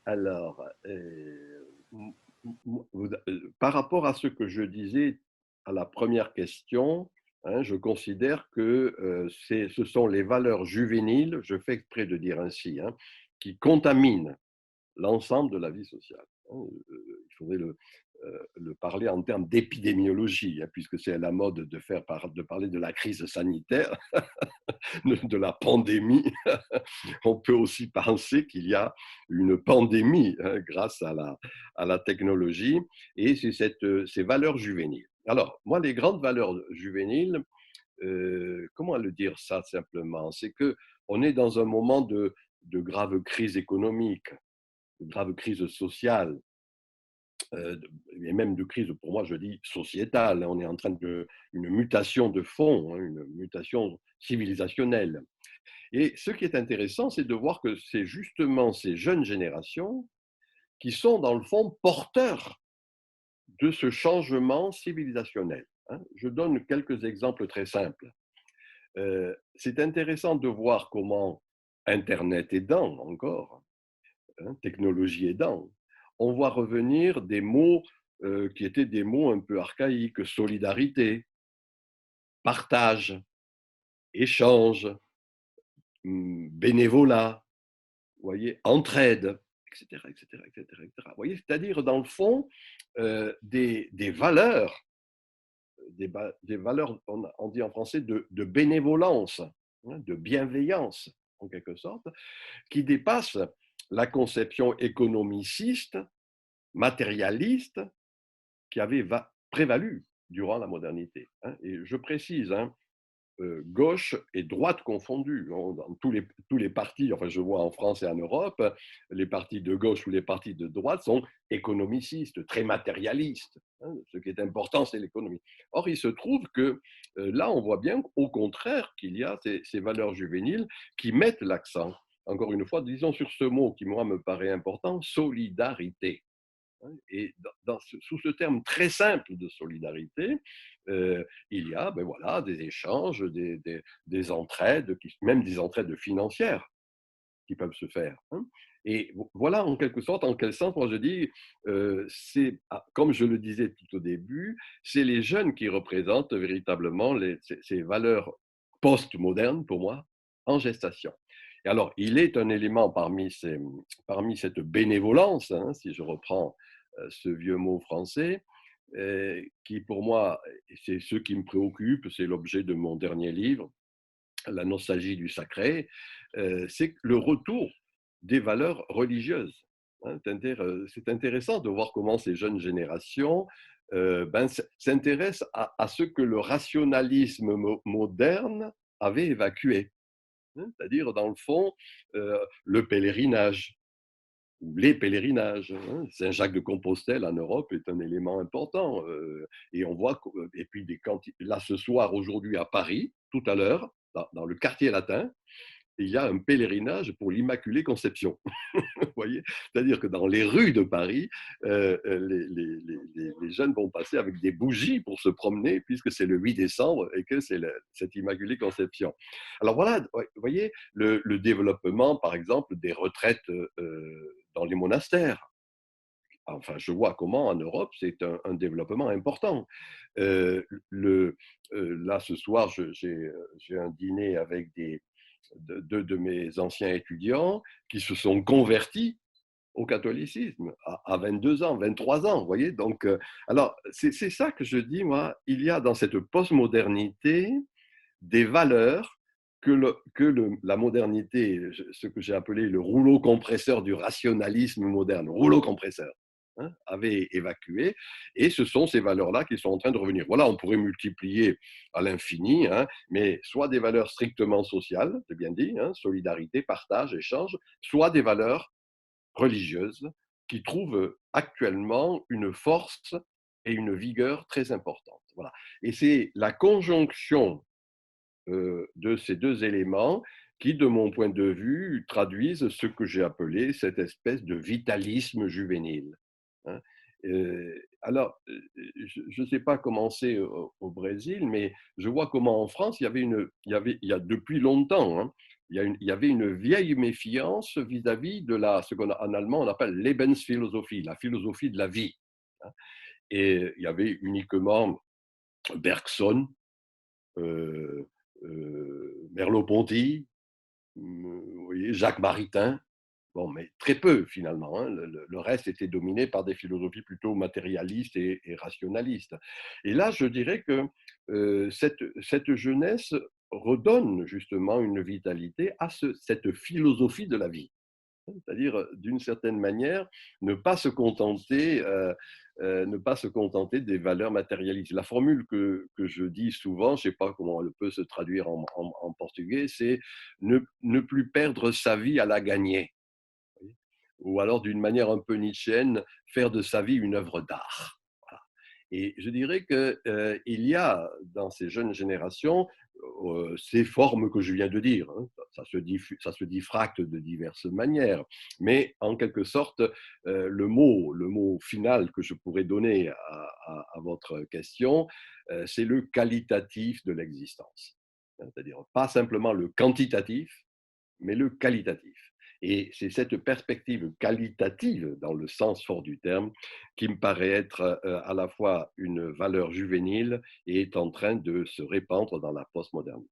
Alors, par rapport à ce que je disais à la première question, hein, je considère que ce sont les valeurs juvéniles, je fais exprès de dire ainsi, hein, qui contaminent l'ensemble de la vie sociale, hein. Il faudrait le parler en termes d'épidémiologie, hein, puisque c'est à la mode de parler de la crise sanitaire, de la pandémie. On peut aussi penser qu'il y a une pandémie, hein, grâce à la technologie, et c'est ces valeurs juvéniles. Alors, moi, les grandes valeurs juvéniles, comment le dire ça simplement? C'est que on est dans un moment de grave crise économique, de grave crise sociale, et même de crise, pour moi, je dis sociétale. On est en train une mutation de fond, hein, une mutation civilisationnelle. Et ce qui est intéressant, c'est de voir que c'est justement ces jeunes générations qui sont, dans le fond, porteurs de ce changement civilisationnel, hein. Je donne quelques exemples très simples. C'est intéressant de voir comment Internet aidant encore, hein, technologie aidant, on voit revenir des mots qui étaient des mots un peu archaïques: solidarité, partage, échange, bénévolat, vous voyez, entraide, etc., etc., etc., etc. Vous voyez, c'est-à-dire, dans le fond, des valeurs, des valeurs, on dit en français, de bénévolence, hein, de bienveillance, en quelque sorte, qui dépassent la conception économiciste, matérialiste, qui avait prévalu durant la modernité, hein. Et je précise, hein, gauche et droite confondues. Dans tous les partis, enfin je vois en France et en Europe, les partis de gauche ou les partis de droite sont économicistes, très matérialistes, hein. Ce qui est important, c'est l'économie. Or, il se trouve que là, on voit bien au contraire qu'il y a ces valeurs juvéniles qui mettent l'accent, encore une fois, disons sur ce mot qui, moi, me paraît important, solidarité, hein. Et sous ce terme très simple de solidarité, il y a ben voilà, des échanges, des entraides, même des entraides financières qui peuvent se faire, hein. Et voilà en quelque sorte, en quel sens, moi je dis, comme je le disais tout au début, c'est les jeunes qui représentent véritablement ces valeurs post-modernes, pour moi, en gestation. Et alors, il est un élément parmi cette bénévolence, hein, si je reprends ce vieux mot français, qui pour moi, c'est ce qui me préoccupe, c'est l'objet de mon dernier livre, La nostalgie du sacré, c'est le retour des valeurs religieuses, hein. C'est intéressant de voir comment ces jeunes générations s'intéressent à ce que le rationalisme moderne avait évacué, hein. C'est-à-dire, dans le fond, le pèlerinage, ou les pèlerinages, hein. Saint-Jacques de Compostelle en Europe est un élément important. Et on voit, et puis là ce soir, aujourd'hui à Paris, tout à l'heure, dans le quartier latin, il y a un pèlerinage pour l'Immaculée Conception. Vous voyez, c'est-à-dire que dans les rues de Paris, les jeunes vont passer avec des bougies pour se promener, puisque c'est le 8 décembre et que c'est cette Immaculée Conception. Alors voilà, vous voyez, le développement, par exemple, des retraites dans les monastères. Enfin, je vois comment en Europe, c'est un développement important. Euh, Là, ce soir, j'ai un dîner avec deux de mes anciens étudiants qui se sont convertis au catholicisme à 22 ans, 23 ans, vous voyez. Donc, alors, c'est ça que je dis, moi, il y a dans cette postmodernité des valeurs la modernité, ce que j'ai appelé le rouleau compresseur du rationalisme moderne, rouleau compresseur, hein, avait évacué, et ce sont ces valeurs-là qui sont en train de revenir. Voilà, on pourrait multiplier à l'infini, hein, mais soit des valeurs strictement sociales, c'est bien dit, hein, solidarité, partage, échange, soit des valeurs religieuses qui trouvent actuellement une force et une vigueur très importante. Voilà. Et c'est la conjonction de ces deux éléments qui, de mon point de vue, traduisent ce que j'ai appelé cette espèce de vitalisme juvénile, hein. Alors, je ne sais pas comment c'est au Brésil, mais je vois comment en France, il y a depuis longtemps, hein, il y avait une vieille méfiance vis-à-vis de ce qu'en allemand on appelle Lebensphilosophie, la philosophie de la vie, hein. Et il y avait uniquement Bergson, euh, Merleau-Ponty, vous voyez, Jacques Maritain. Bon, mais très peu finalement, hein. Le reste était dominé par des philosophies plutôt matérialistes et rationalistes. Et là, je dirais que cette jeunesse redonne justement une vitalité à cette philosophie de la vie. C'est-à-dire, d'une certaine manière, ne pas se contenter, ne pas se contenter des valeurs matérialistes. La formule que je dis souvent, je ne sais pas comment elle peut se traduire en portugais, c'est ne plus perdre sa vie à la gagner. Ou alors, d'une manière un peu nietzschéenne, faire de sa vie une œuvre d'art. Voilà. Et je dirais qu'il y a dans ces jeunes générations ces formes que je viens de dire, hein. Ça se diffracte de diverses manières, mais en quelque sorte, le mot final que je pourrais donner à votre question, c'est le qualitatif de l'existence. C'est-à-dire pas simplement le quantitatif, mais le qualitatif. Et c'est cette perspective qualitative, dans le sens fort du terme, qui me paraît être à la fois une valeur juvénile et est en train de se répandre dans la postmodernité.